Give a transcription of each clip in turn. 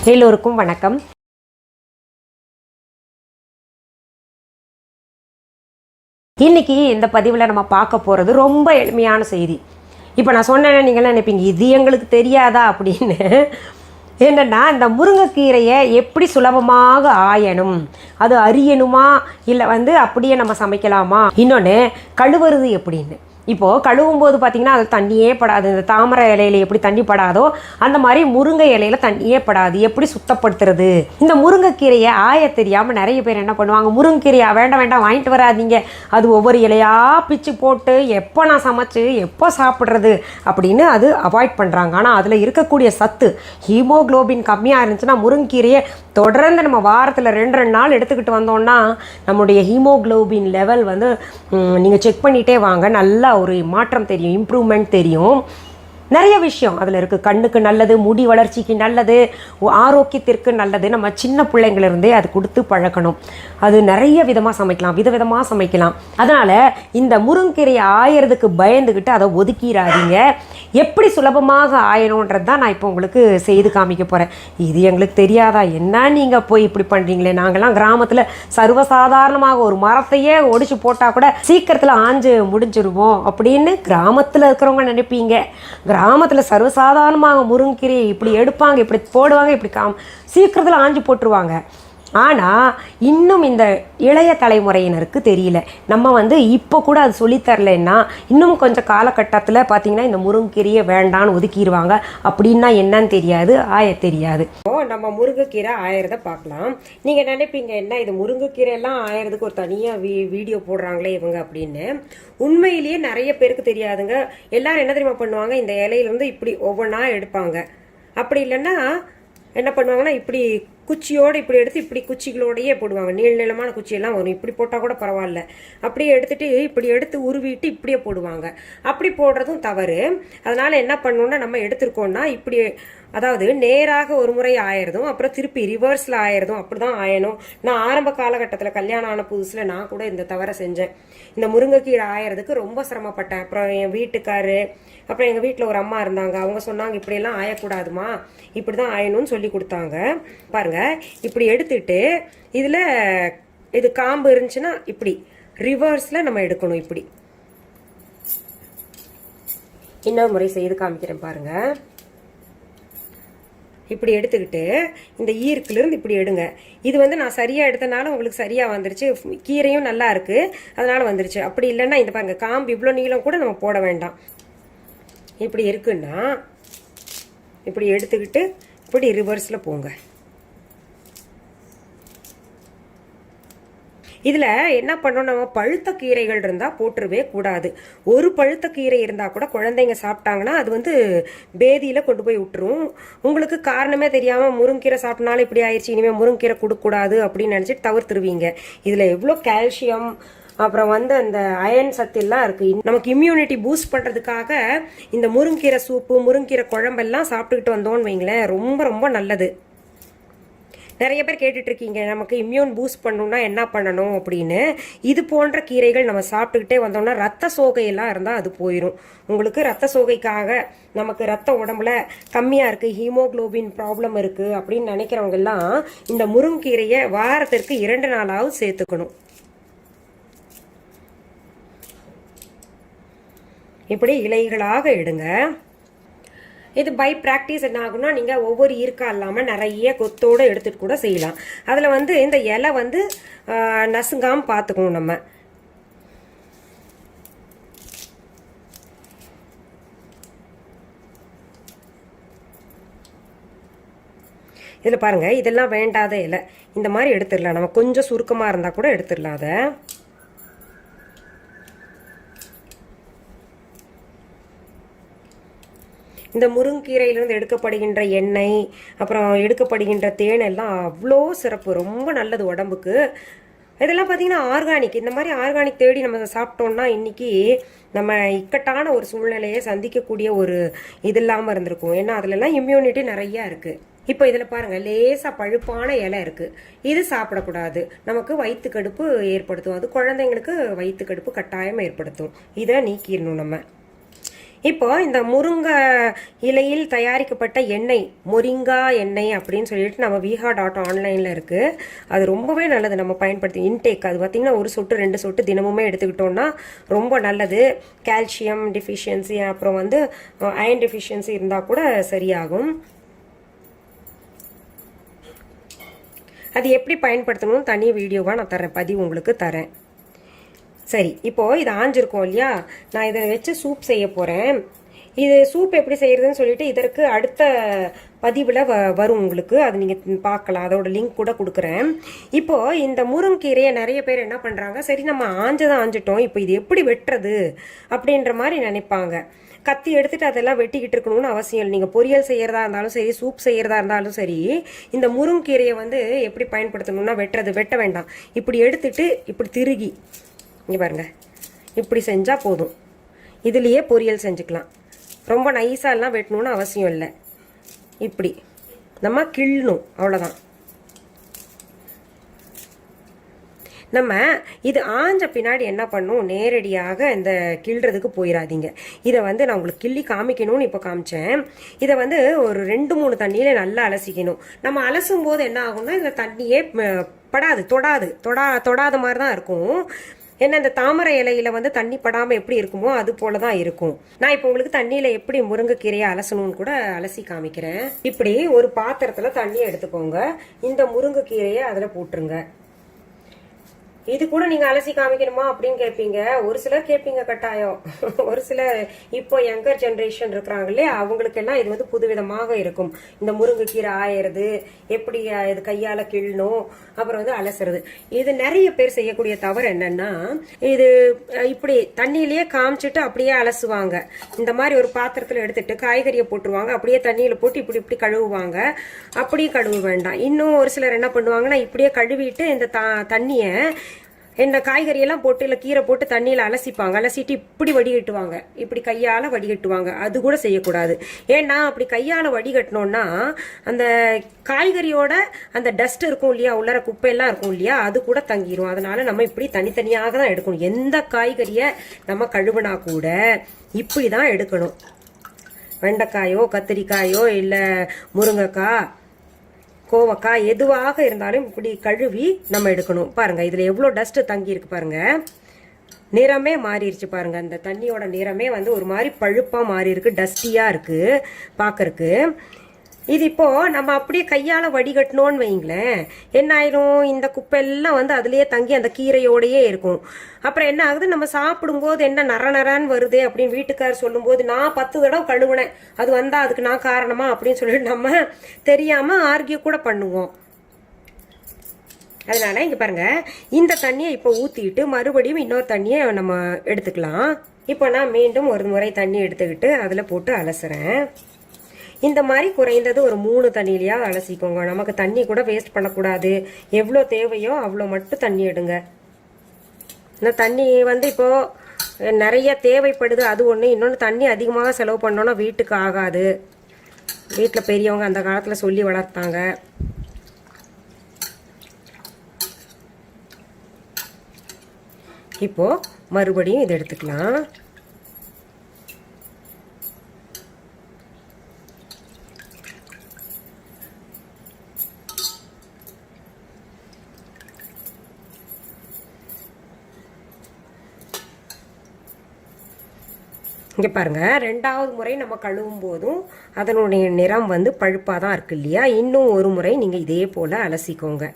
எல்லோருக்கும் வணக்கம். இன்னைக்கு இந்த பதிவில் நம்ம பார்க்க போகிறது ரொம்ப எளிமையான செய்தி. இப்போ நான் சொன்னேன்னு நீங்களாம் நினைப்பீங்க, இது எங்களுக்கு தெரியாதா அப்படின்னு. என்னென்னா, இந்த முருங்கைக்கீரையை எப்படி சுலபமாக ஆயணும், அது அரியணுமா இல்லை அப்படியே நம்ம சமைக்கலாமா, இன்னொன்று கழுவுறது எப்படின்னு. இப்போது கழுவும் போது பார்த்திங்கன்னா அது தண்ணியே படாது. இந்த தாமரை இலையில் எப்படி தண்ணி படாதோ அந்த மாதிரி முருங்கை இலையில் தண்ணியே படாது. எப்படி சுத்தப்படுத்துறது? இந்த முருங்கைக்கீரையை ஆய தெரியாமல் நிறைய பேர் என்ன பண்ணுவாங்க, முருங்கைக்கீரையா வேண்டாம் வேண்டாம் வாங்கிட்டு வராதிங்க, அது ஒவ்வொரு இலையாக பிச்சு போட்டு எப்போ நான் சமைச்சு எப்போ சாப்பிட்றது அப்படின்னு அது அவாய்ட் பண்ணுறாங்க. ஆனால் அதில் இருக்கக்கூடிய சத்து, ஹீமோக்ளோபின் கம்மியாக இருந்துச்சுன்னா முருங்கைக்கீரையை தொடர்ந்து நம்ம வாரத்தில் 2 நாள் எடுத்துக்கிட்டு வந்தோம்னா நம்முடைய ஹீமோக்ளோபின் லெவல் நீங்கள் செக் பண்ணிகிட்டே வாங்க, நல்லா ஒரு மாற்றம் தெரியும், இம்ப்ரூவ்மெண்ட் தெரியும். நிறைய விஷயம் அதில் இருக்குது. கண்ணுக்கு நல்லது, முடி வளர்ச்சிக்கு நல்லது, ஆரோக்கியத்திற்கு நல்லது. நம்ம சின்ன பிள்ளைங்களிருந்தே அது கொடுத்து பழக்கணும். அது நிறைய விதமாக சமைக்கலாம், விதவிதமாக சமைக்கலாம். அதனால் இந்த முருங்கைக்கீரையை ஆயறதுக்கு பயந்துக்கிட்டு அதை ஒதுக்கிடாதீங்க. எப்படி சுலபமாக ஆயணுன்றது தான் நான் இப்போ உங்களுக்கு செய்து காமிக்க போகிறேன். இது எங்களுக்கு தெரியாதா, என்ன நீங்கள் போய் இப்படி பண்ணுறீங்களே, நாங்கள்லாம் கிராமத்தில் சர்வசாதாரணமாக ஒரு மரத்தையே ஒடிச்சு போட்டால் கூட சீக்கிரத்தில் ஆஞ்சு முடிஞ்சிருவோம் அப்படின்னு கிராமத்தில் இருக்கிறவங்க நினைப்பீங்க. கிராமத்தில் சர்வசாதாரணமாக முருங்கைக்கீரையை இப்படி எடுப்பாங்க, இப்படி போடுவாங்க, இப்படி சீக்கிரத்தில் ஆஞ்சு போட்டுருவாங்க. ஆனால் இன்னும் இந்த இளைய தலைமுறையினருக்கு தெரியல. நம்ம இப்போ கூட அது சொல்லித்தரலைன்னா இன்னும் கொஞ்சம் காலகட்டத்தில் பார்த்திங்கன்னா இந்த முருங்கைக்கீரையை வேண்டான்னு ஒதுக்கிடுவாங்க. அப்படின்னா என்னன்னு தெரியாது, ஆய தெரியாது. நம்ம முருங்கைக்கீரை ஆயறத பார்க்கலாம். நீங்கள் நினைப்பீங்க, என்ன இது முருங்கைக்கீரையெல்லாம் ஆயறதுக்கு ஒரு தனியாக வீடியோ போடுறாங்களே இவங்க அப்படின்னு. உண்மையிலேயே நிறைய பேருக்கு தெரியாதுங்க. எல்லாரும் என்ன தெரியுமா பண்ணுவாங்க, இந்த இலையிலேருந்து இப்படி ஒவ்வொன்றா எடுப்பாங்க. அப்படி இல்லைன்னா என்ன பண்ணுவாங்கன்னா, இப்படி குச்சியோடு இப்படி எடுத்து இப்படி குச்சிகளோடையே போடுவாங்க. நீளமான குச்சியெல்லாம் வரும், இப்படி போட்டால் கூட பரவாயில்ல. அப்படியே எடுத்துட்டு இப்படி எடுத்து உருவிட்டு இப்படியே போடுவாங்க. அப்படி போடுறதும் தவறு. அதனால் என்ன பண்ணணுன்னா, நம்ம எடுத்துருக்கோன்னா இப்படி, அதாவது நேராக ஒரு முறை ஆயிரதும் அப்புறம் திருப்பி ரிவர்ஸில் ஆயிரதும் அப்படி தான் ஆயணும். நான் ஆரம்ப காலகட்டத்தில் கல்யாணம் ஆன புதுசில் நான் கூட இந்த தவறை செஞ்சேன். இந்த முருங்கைக்கீரை ஆயறதுக்கு ரொம்ப சிரமப்பட்டேன். அப்புறம் என் வீட்டுக்காரு, அப்புறம் எங்கள் வீட்டில் ஒரு அம்மா இருந்தாங்க, அவங்க சொன்னாங்க இப்படியெல்லாம் ஆயக்கூடாதுமா, இப்படி தான் ஆயணும்னு சொல்லி கொடுத்தாங்க. பாருங்கள், இப்படி எடுத்துட்டு இதில் இது காம்பு இருந்துச்சுன்னா இப்படி ரிவர்ஸில் நம்ம எடுக்கணும். இப்படி இன்னொரு முறை செய்து காமிக்கிறேன் பாருங்கள். இப்படி எடுத்துக்கிட்டு இந்த ஈர்க்கிலிருந்து இப்படி எடுங்க. இது நான் சரியாக எடுத்தனால உங்களுக்கு சரியாக வந்துருச்சு, கீரையும் நல்லா இருக்குது அதனால் வந்துருச்சு. அப்படி இல்லைன்னா இந்த பாருங்க, காம்பு இவ்வளோ நீளம் கூட நம்ம போட வேண்டாம். இப்படி இருக்குன்னா இப்படி எடுத்துக்கிட்டு இப்படி ரிவர்ஸில் போங்க. இதில் என்ன பண்ணணும், நம்ம பழுத்த கீரைகள் இருந்தால் போட்டுருவே கூடாது. ஒரு பழுத்த கீரை இருந்தால் கூட குழந்தைங்க சாப்பிட்டாங்கன்னா அது பேதியில் கொண்டு போய் விட்டுரும். உங்களுக்கு காரணமே தெரியாமல் முருங்கீரை சாப்பிட்னாலும் இப்படி ஆயிடுச்சு, இனிமேல் முருங்கீரை கொடுக்கக்கூடாது அப்படின்னு நினச்சிட்டு தவிர்த்துருவீங்க. இதில் எவ்வளோ கால்சியம், அப்புறம் அந்த அயன் சத்தெல்லாம் இருக்குது. நமக்கு இம்யூனிட்டி பூஸ்ட் பண்ணுறதுக்காக இந்த முருங்கீரை சூப்பு, முருங்கீரை குழம்பெல்லாம் சாப்பிட்டுக்கிட்டு வந்தோன்னு வைங்களேன், ரொம்ப ரொம்ப நல்லது. நிறைய பேர் கேட்டுட்டு இருக்கீங்க, நமக்கு இம்யூன் பூஸ்ட் பண்ணணும்னா என்ன பண்ணணும் அப்படின்னு. இது போன்ற கீரைகள் நம்ம சாப்பிட்டுக்கிட்டே வந்தோம்னா ரத்த சோகையெல்லாம் இருந்தால் அது போயிடும். உங்களுக்கு ரத்த சோகைக்காக, நமக்கு ரத்த உடம்புல கம்மியாக இருக்குது, ஹீமோக்ளோபின் ப்ராப்ளம் இருக்குது அப்படின்னு நினைக்கிறவங்க எல்லாம் இந்த முருங்கீரையை வாரத்திற்கு 2 நாளாவது சேர்த்துக்கணும். இப்படி இலைகளாக எடுங்க. இது பை ப்ராக்டிஸ் என்ன ஆகும்னா, நீங்கள் ஒவ்வொரு ஈர்க்கா இல்லாமல் நிறைய கொத்தோடு எடுத்துகிட்டு கூட செய்யலாம். அதில் இந்த இலை நசுங்காமல் பார்த்துக்கணும் நம்ம. இதில் பாருங்கள், இதெல்லாம் வேண்டாத இலை, இந்த மாதிரி எடுத்துடலாம். நம்ம கொஞ்சம் சுருக்கமாக இருந்தால் கூட எடுத்துடலாம். அதை இந்த முருங்கீரையிலிருந்து எடுக்கப்படுகின்ற எண்ணெய், அப்புறம் எடுக்கப்படுகின்ற தேன் எல்லாம் அவ்வளோ சிறப்பு, ரொம்ப நல்லது உடம்புக்கு. இதெல்லாம் பார்த்தீங்கன்னா ஆர்கானிக். இந்த மாதிரி ஆர்கானிக் தேடி நம்ம சாப்பிட்டோம்னா இன்னைக்கு நம்ம இக்கட்டான ஒரு சூழ்நிலையை சந்திக்கக்கூடிய ஒரு இது இல்லாமல் இருந்திருக்கும். ஏன்னா அதுலலாம் இம்யூனிட்டி நிறையா இருக்குது. இப்போ இதில் பாருங்கள், லேசாக பழுப்பான இலை இருக்குது. இது சாப்பிடக்கூடாது, நமக்கு வயிற்று கடுப்பு ஏற்படுத்தும். அது குழந்தைங்களுக்கு வயிற்று கடுப்பு கட்டாயம் ஏற்படுத்தும். இதை நீக்கிடணும் நம்ம. இப்போ இந்த முருங்கை இலையில் தயாரிக்கப்பட்ட எண்ணெய், முருங்கா எண்ணெய் அப்படின்னு சொல்லிட்டு நம்ம viha.online இருக்குது. அது ரொம்பவே நல்லது, நம்ம பயன்படுத்தி இன்டேக். அது பார்த்திங்கன்னா 1 சொட்டு 2 சொட்டு தினமுமே எடுத்துக்கிட்டோம்னா ரொம்ப நல்லது. கால்சியம் டிஃபிஷியன்சி, அப்புறம் வந்து அயன் டிஃபிஷியன்சி இருந்தால் கூட சரியாகும். அது எப்படி பயன்படுத்தணும்னு தனி வீடியோவாக நான் தரேன், பதிவு உங்களுக்கு தரேன். சரி, இப்போது இது ஆஞ்சிருக்கோம் இல்லையா, நான் இதை வச்சு சூப் செய்ய போகிறேன். இது சூப் எப்படி செய்கிறதுன்னு சொல்லிட்டு இதற்கு அடுத்த பதிவில் வரும் உங்களுக்கு, அது நீங்கள் பார்க்கலாம். அதோட லிங்க் கூட கொடுக்குறேன். இப்போது இந்த முருங்கீரையை நிறைய பேர் என்ன பண்ணுறாங்க, சரி நம்ம ஆஞ்சதான் ஆஞ்சிட்டோம், இப்போ இது எப்படி வெட்டுறது அப்படின்ற மாதிரி நினைப்பாங்க. கத்தி எடுத்துட்டு அதெல்லாம் வெட்டிக்கிட்டு இருக்கணும்னு அவசியம் இல்லை. நீங்கள் பொரியல் செய்கிறதா இருந்தாலும் சரி, சூப் செய்கிறதா இருந்தாலும் சரி, இந்த முருங்கீரையை வந்து எப்படி பயன்படுத்தணும்னா வெட்ட வேண்டாம். இப்படி எடுத்துட்டு இப்படி திருகி இங்கே பாருங்க, இப்படி செஞ்சால் போதும். இதுலேயே பொரியல் செஞ்சுக்கலாம். ரொம்ப நைஸாலாம் வெட்டணும்னு அவசியம் இல்லை. இப்படி நம்ம கிள்ளணும், அவ்வளோதான். நம்ம இது ஆஞ்ச பின்னாடி என்ன பண்ணும், நேரடியாக இந்த கிள்றதுக்கு போயிடாதீங்க. இதை வந்து நான் உங்களுக்கு கிள்ளி காமிக்கணும்னு இப்போ காமிச்சேன். இதை வந்து ஒரு 2-3 தண்ணியில் நல்லா அலசிக்கணும். நம்ம அலசும் போது என்ன ஆகும்னா இந்த தண்ணியே படாது, தொடாத மாதிரி தான் இருக்கும். ஏன்னா இந்த தாமரை இலையில வந்து தண்ணி படாமல் எப்படி இருக்குமோ அது போல தான் இருக்கும். நான் இப்போ உங்களுக்கு தண்ணியில் எப்படி முருங்கைக்கீரையை அலசணும்னு கூட அலசி காமிக்கிறேன். இப்படி ஒரு பாத்திரத்தில் தண்ணி எடுத்துக்கோங்க. இந்த முருங்கைக்கீரையை அதில் போட்டுருங்க. இது கூட நீங்க அலசி காமிக்கணுமா அப்படின்னு கேட்பீங்க. ஒரு சிலர் கேட்பீங்க கட்டாயம். ஒரு சிலர் இப்போ யங்கர் ஜென்ரேஷன் இருக்கிறாங்க இல்லையா, அவங்களுக்கு எல்லாம் இது வந்து புதுவிதமாக இருக்கும். இந்த முருங்கைக்கீரை ஆயிறது எப்படி, இது கையால கிள்ளணும், அப்புறம் வந்து அலசுறது. இது நிறைய பேர் செய்யக்கூடிய தவறு என்னன்னா, இது இப்படி தண்ணியிலேயே காமிச்சிட்டு அப்படியே அலசுவாங்க. இந்த மாதிரி ஒரு பாத்திரத்துல எடுத்துட்டு காய்கறியை போட்டுருவாங்க, அப்படியே தண்ணியில போட்டு இப்படி இப்படி கழுவுவாங்க. அப்படியே கழுவ வேண்டாம். இன்னும் ஒரு சிலர் என்ன பண்ணுவாங்கன்னா, இப்படியே கழுவிட்டு இந்த தண்ணிய இந்த காய்கறியெல்லாம் போட்டு இல்லை கீரை போட்டு தண்ணியில் அலசிப்பாங்க. அலசிட்டு இப்படி வடிகட்டுவாங்க, இப்படி கையால் வடிகட்டுவாங்க. அது கூட செய்யக்கூடாது. ஏன்னா அப்படி கையால் வடிகட்டினோன்னா அந்த காய்கறியோட அந்த டஸ்ட் இருக்கும் இல்லையா, உள்ளர குப்பையெல்லாம் இருக்கும் இல்லையா, அது கூட தங்கிரும். அதனால நம்ம இப்படி தனித்தனியாக தான் எடுக்கணும். எந்த காய்கறியை நம்ம கழுவினா கூட இப்படி தான் எடுக்கணும். வெண்டைக்காயோ கத்திரிக்காயோ இல்லை முருங்கைக்காய் கோவக்காய் எதுவாக இருந்தாலும் இப்படி கழுவி நம்ம எடுக்கணும். பாருங்க இதுல எவ்வளோ டஸ்ட் தங்கி இருக்கு பாருங்க. நிறமே மாறிடுச்சு பாருங்க. அந்த தண்ணியோட நிறமே வந்து ஒரு மாதிரி பழுப்பா மாறி இருக்கு, டஸ்டியா இருக்கு பாக்கறதுக்கு. இது இப்போ நம்ம அப்படியே கையால வடிகட்டணும்னு வைங்களேன், என்ன ஆயிரும், இந்த குப்பையெல்லாம் வந்து அதுலயே தங்கி அந்த கீரையோடையே இருக்கும். அப்புறம் என்ன ஆகுது, நம்ம சாப்பிடும்போது என்ன நரன்னு வருது அப்படின்னு வீட்டுக்காரர் சொல்லும் போது, நான் 10 தடவை கழுவுனேன், அது வந்தா அதுக்கு நான் காரணமா அப்படின்னு சொல்லிட்டு நம்ம தெரியாம ஆர்கியூ கூட பண்ணுவோம். அதனால இங்க பாருங்க, இந்த தண்ணியை இப்போ ஊத்திட்டு மறுபடியும் இன்னொரு தண்ணியை நம்ம எடுத்துக்கலாம். இப்போ நான் மீண்டும் ஒரு முறை தண்ணி எடுத்துக்கிட்டு அதுல போட்டு அலசுறேன். இந்த மாதிரி குறைந்தது ஒரு 3 தண்ணியிலையா அலசிக்கோங்க. நமக்கு தண்ணி கூட வேஸ்ட் பண்ணக்கூடாது. எவ்வளோ தேவையோ அவ்வளோ மட்டும் தண்ணி எடுங்க. இந்த தண்ணி வந்து இப்போ நிறைய தேவைப்படுது, அது ஒன்று. இன்னொன்று, தண்ணி அதிகமாக செலவு பண்ணோன்னா வீட்டுக்கு ஆகாது. வீட்டில் பெரியவங்க அந்த காலத்தில் சொல்லி வளர்த்தாங்க. இப்போ மறுபடியும் இதை எடுத்துக்கலாம். இங்கே பாருங்க, 2வது முறை நம்ம கழுவும் போதும் அதனுடைய நிறம் வந்து பழுப்பாக தான் இருக்கு இல்லையா. இன்னும் ஒரு முறை நீங்கள் இதே போல் அலசிக்கோங்க.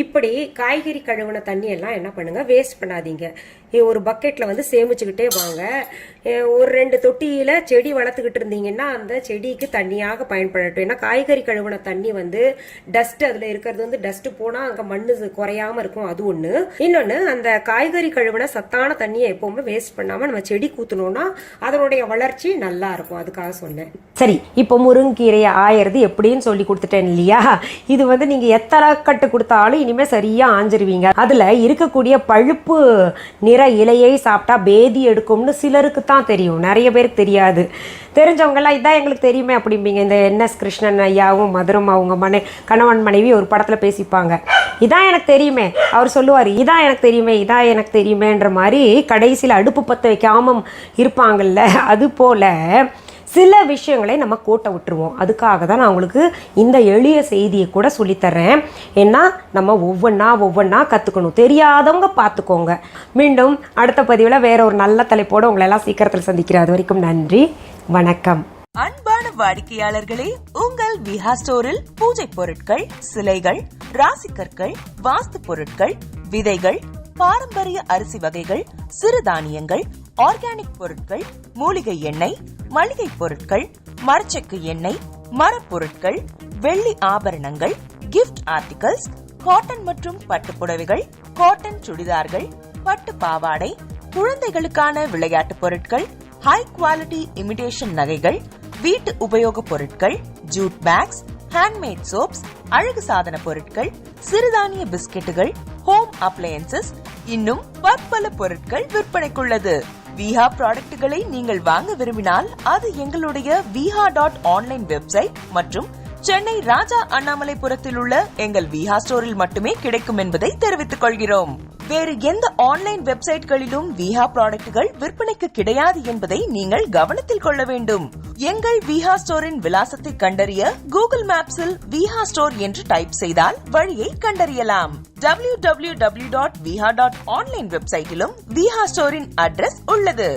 இப்படி காய்கறி கழுவின தண்ணி எல்லாம் என்ன பண்ணுங்க, வேஸ்ட் பண்ணாதீங்க. ஒரு பக்கெட்ல வந்து சேமிச்சுக்கிட்டே வாங்க. ஒரு 2 தொட்டியில செடி வளர்த்துக்கிட்டு இருந்தீங்கன்னா அந்த செடிக்கு தண்ணியாக பயன்படட்டும். ஏன்னா காய்கறி கழுவின தண்ணி வந்து டஸ்ட், அதுல இருக்கிறது வந்து டஸ்ட் போனா அங்க மண்ணு குறையாம இருக்கும், அது ஒண்ணு. இன்னொன்னு, அந்த காய்கறி கழுவின சத்தான தண்ணியை எப்பவுமே வேஸ்ட் பண்ணாம நம்ம செடி கூத்தணும்னா அதனுடைய வளர்ச்சி நல்லா இருக்கும். அதுக்காக சொன்னேன். சரி, இப்போ முருங்கீரையை ஆயறது எப்படின்னு சொல்லி கொடுத்துட்டேன் இல்லையா. இது வந்து நீங்க எத்தனை கட்டு கொடுத்தாலும் இனிமே சரியா ஆஞ்சிருவீங்க. அதுல இருக்கக்கூடிய பழுப்பு நிற இலையை சாப்பிட்டா பேதி எடுக்கும்னு சிலருக்கு தான் தெரியும், நிறைய பேருக்கு தெரியாது. தெரிஞ்சவங்கெல்லாம் இதான் எங்களுக்கு தெரியுமே அப்படிம்பீங்க. இந்த NS கிருஷ்ணன் ஐயாவும் மதுரம் அவங்க கணவன் மனைவி ஒரு படத்தில் பேசிப்பாங்க. இதான் எனக்கு தெரியுமே, அவர் சொல்லுவார் இதான் எனக்கு தெரியுமே, இதான் எனக்கு தெரியுமேன்ற மாதிரி கடைசியில் அடுப்பு பற்ற வைக்காமல் இருப்பாங்கல்ல, அது போல் சில விஷயங்களை நம்ம கோட்டை விட்டுருவோம். அதுக்காக தான் நான் உங்களுக்கு இந்த எளிய செய்தியை கூட சொல்லித்தர்றேன். ஏன்னா நம்ம ஒவ்வொன்றா கற்றுக்கணும். தெரியாதவங்க பார்த்துக்கோங்க. மீண்டும் அடுத்த பதிவில் வேற ஒரு நல்ல தலைப்போடு உங்களை எல்லாம் சீக்கிரத்தில் சந்திக்கிறேன். அது வரைக்கும் நன்றி, வணக்கம். அன்பான வாடிக்கையாளர்களே, உங்கள் விஹா ஸ்டோரில் பூஜை பொருட்கள், சிலைகள், ராசிக்கற்கள், வாஸ்து பொருட்கள், விதைகள், பாரம்பரிய அரிசி வகைகள், சிறுதானியங்கள், ஆர்கானிக் பொருட்கள், மூலிகை எண்ணெய், மளிகை பொருட்கள், மரச்செக்கு எண்ணெய், மரப்பொருட்கள், வெள்ளி ஆபரணங்கள், கிஃப்ட் ஆர்டிகல்ஸ், காட்டன் மற்றும் பட்டு புடவைகள், காட்டன் சுடிதார்கள், பட்டு பாவாடை, குழந்தைகளுக்கான விளையாட்டு பொருட்கள், ஹை குவாலிட்டி இமிடேஷன் நகைகள், வீட்டு உபயோக பொருட்கள், ஜூட் பேக்ஸ், ஹேண்ட்மேட் சோப்ஸ், அழகு சாதன பொருட்கள், சிறுதானிய பிஸ்கெட்டுகள், ஹோம் அப்ளையன்சஸ், இன்னும் பற்பல பொருட்கள் விற்பனைக்குள்ளது. விஹா ப்ராடக்ட்களை நீங்கள் வாங்க விரும்பினால் அது எங்களுடைய viha.online வெப்சைட் மற்றும் சென்னை ராஜா அண்ணாமலைபுரத்தில் உள்ள எங்கள் விஹா ஸ்டோரில் மட்டுமே கிடைக்கும் என்பதை தெரிவித்துக் கொள்கிறோம். வேறு எந்த ஆன்லைன் வெப்சைட்களிலும் விஹா ப்ராடக்ட்கள் விற்பனைக்கு கிடையாது என்பதை நீங்கள் கவனத்தில் கொள்ள வேண்டும். எங்கள் விஹா ஸ்டோரின் விலாசத்தை கண்டறிய கூகுள் மேப்ஸில் விஹா ஸ்டோர் என்று டைப் செய்தால் வழியை கண்டறியலாம். www.viha.online வெப்சைட்டிலும் விஹா ஸ்டோரின் அட்ரஸ் உள்ளது.